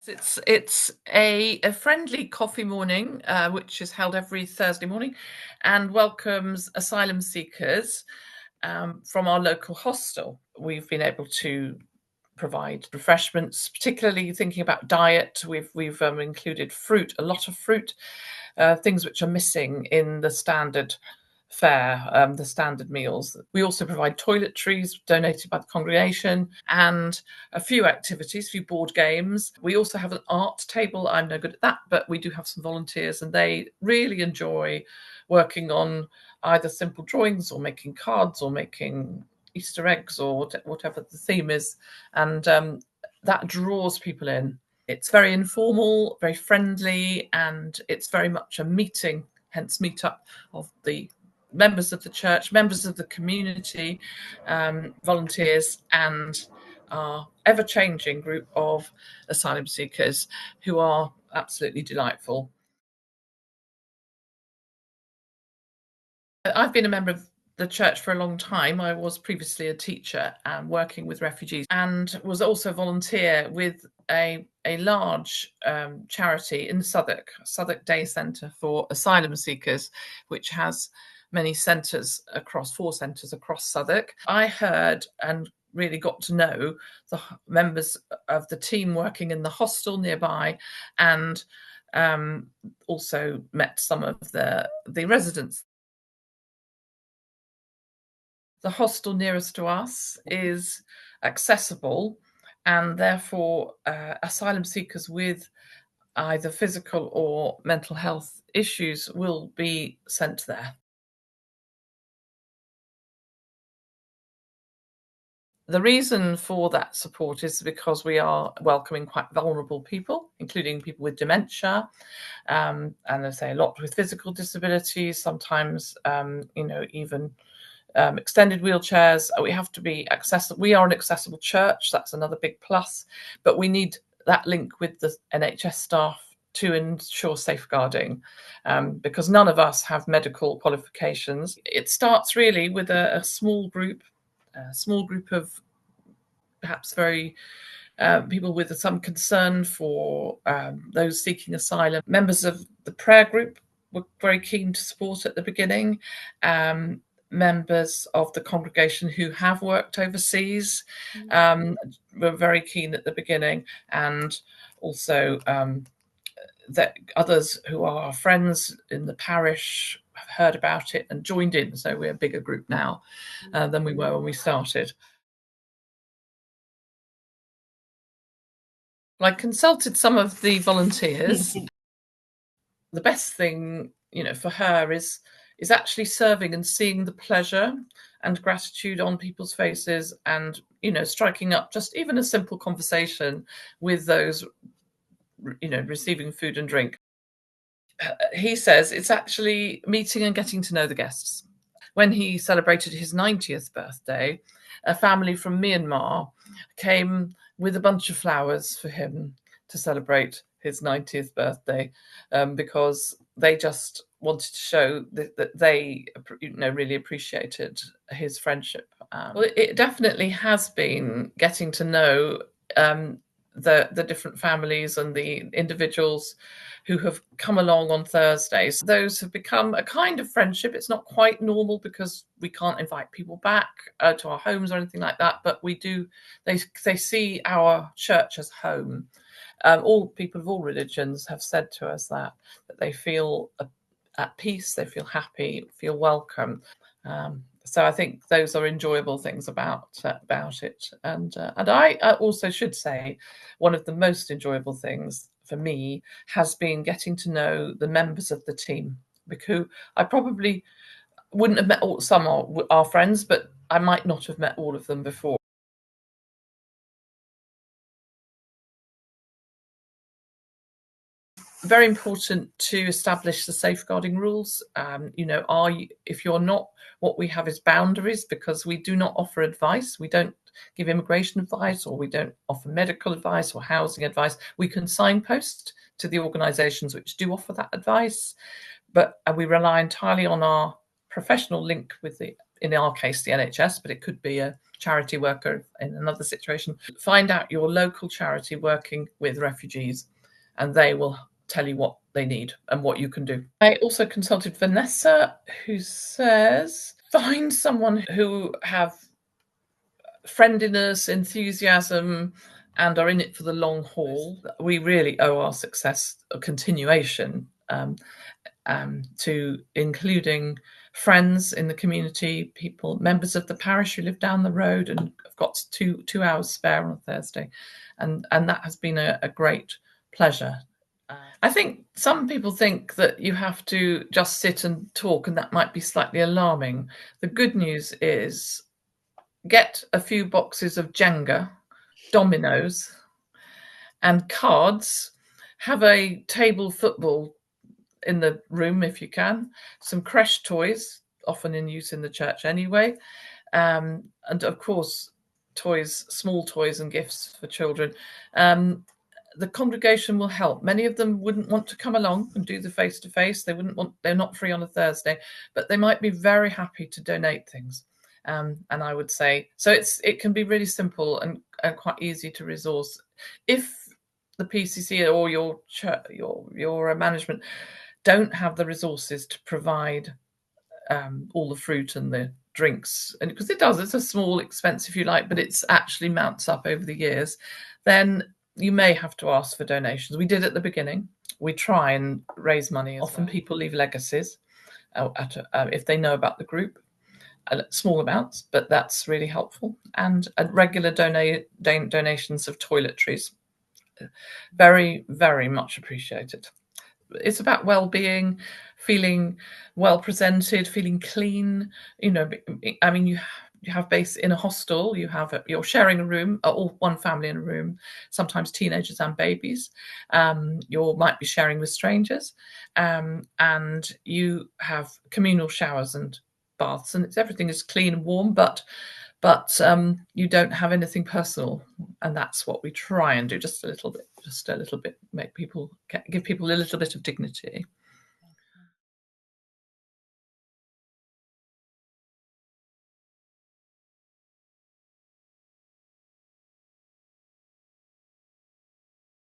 It's a friendly coffee morning, which is held every Thursday morning, and welcomes asylum seekers from our local hostel. We've been able to provide refreshments, particularly thinking about diet. We've included fruit, a lot of fruit, things which are missing in the standard fare, the standard meals. We also provide toiletries donated by the congregation and a few activities, a few board games. We also have an art table. I'm no good at that, but we do have some volunteers and they really enjoy working on either simple drawings or making cards or making Easter eggs or whatever the theme is. And that draws people in. It's very informal, very friendly, and it's very much a meeting, hence meetup of the members of the church, members of the community, volunteers, and our ever-changing group of asylum seekers who are absolutely delightful. I've been a member of the church for a long time. I was previously a teacher and working with refugees, and was also a volunteer with a large charity in Southwark Day Centre for Asylum Seekers, which has many centres across 4 centres across Southwark. I heard and really got to know the members of the team working in the hostel nearby, and also met some of the residents. The hostel nearest to us is accessible, and therefore asylum seekers with either physical or mental health issues will be sent there. The reason for that support is because we are welcoming quite vulnerable people, including people with dementia, and I say a lot with physical disabilities, sometimes, even extended wheelchairs. We have to be accessible. We are an accessible church. That's another big plus. But we need that link with the NHS staff to ensure safeguarding, because none of us have medical qualifications. It starts really with a small group of perhaps very people with some concern for those seeking asylum. Members of the prayer group were very keen to support at the beginning. Members of the congregation who have worked overseas were very keen at the beginning, and also that others who are our friends in the parish have heard about it and joined in. So we're a bigger group now than we were when we started. Well, I consulted some of the volunteers. The best thing, for her is actually serving and seeing the pleasure and gratitude on people's faces, and striking up just even a simple conversation with those receiving food and drink. He says it's actually meeting and getting to know the guests. When he celebrated his 90th birthday, a family from Myanmar came with a bunch of flowers for him to celebrate his 90th birthday, because they just wanted to show that they really appreciated his friendship. Well, it definitely has been getting to know the different families and the individuals who have come along on Thursdays. Those have become a kind of friendship. It's not quite normal because we can't invite people back to our homes or anything like that, but we do. They see our church as home. All people of all religions have said to us that they feel at peace, they feel happy, feel welcome. So I think those are enjoyable things about it. And I also should say one of the most enjoyable things for me has been getting to know the members of the team, because I probably wouldn't have met some are friends, but I might not have met all of them before. Very important to establish the safeguarding rules. If you're not, what we have is boundaries, because we do not offer advice. We don't give immigration advice, or we don't offer medical advice or housing advice. We can signpost to the organisations which do offer that advice, but we rely entirely on our professional link with in our case, the NHS, but it could be a charity worker in another situation. Find out your local charity working with refugees, and they will tell you what they need and what you can do. I also consulted Vanessa, who says find someone who have friendliness, enthusiasm, and are in it for the long haul. We really owe our success a continuation to including friends in the community, people, members of the parish who live down the road and have got two hours spare on a Thursday, and that has been a great pleasure. I think some people think that you have to just sit and talk, and that might be slightly alarming. The good news is get a few boxes of Jenga, dominoes, and cards. Have a table football in the room if you can. Some creche toys, often in use in the church anyway. And of course, toys, small toys and gifts for children. The congregation will help. Many of them wouldn't want to come along and do the face-to-face. They wouldn't want, they're not free on a Thursday, but they might be very happy to donate things. And I would say, so it can be really simple and quite easy to resource. If the PCC or your management don't have the resources to provide all the fruit and the drinks, and because it's a small expense if you like, but it's actually mounts up over the years, then you may have to ask for donations. We did at the beginning. We try and raise money. Often people leave legacies if they know about the group, small amounts, but that's really helpful. And regular donations of toiletries, very, very much appreciated. It's about well-being, feeling well presented, feeling clean. I mean, you have base in a hostel. You're sharing a room, or one family in a room. Sometimes teenagers and babies. You might be sharing with strangers, and you have communal showers and baths, and everything is clean and warm, but you don't have anything personal, and that's what we try and do, just a little bit, give people a little bit of dignity.